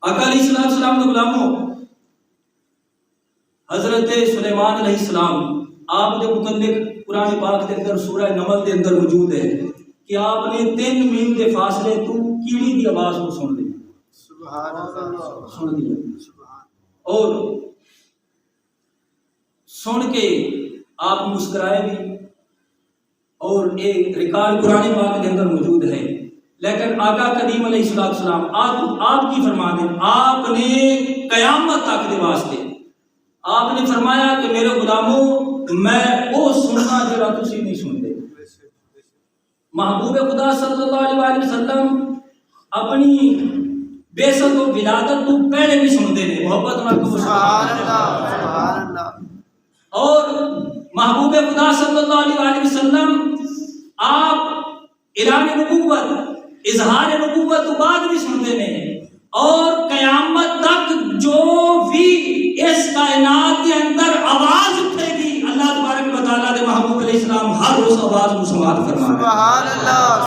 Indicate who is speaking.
Speaker 1: آقا علیہ السلام نے غلاموں حضرت سلیمان علیہ السلام آپ کے متعلق قرآن پاک کے اندر سورہ نمل کے اندر موجود ہے کہ آپ نے 3 میل کے فاصلے تو کیڑی کی آواز کو سن لی.
Speaker 2: سبحان اللہ.
Speaker 1: سن لیا اور سن کے آپ مسکرائے بھی اور ایک ریکارڈ قرآن پاک کے اندر موجود ہے. لیکن آقا کریم علیہ السلام آپ کی فرمان ہے آپ نے قیامت تک کے واسطے آپ نے فرمایا کہ میرے غلاموں میں وہ سننا جڑا تسی نہیں سنتے. محبوب خدا صلی اللہ علیہ وسلم اپنی بیست و ولادت تو پہلے بھی سنتے ہیں. محبت نال کو
Speaker 2: سبحان اللہ. سبحان اللہ.
Speaker 1: اور محبوب خدا صلی اللہ علیہ وسلم آپ اعلان نبوت اظہار نبوت تو بعد بھی سنتے ہیں اور قیامت تک جو بھی اس کائنات کے اندر آواز اٹھے گی اللہ تبارک و تعالیٰ کے محبوب علیہ السلام ہر اس آواز کو سماعت فرمائے.
Speaker 2: سبحان اللہ.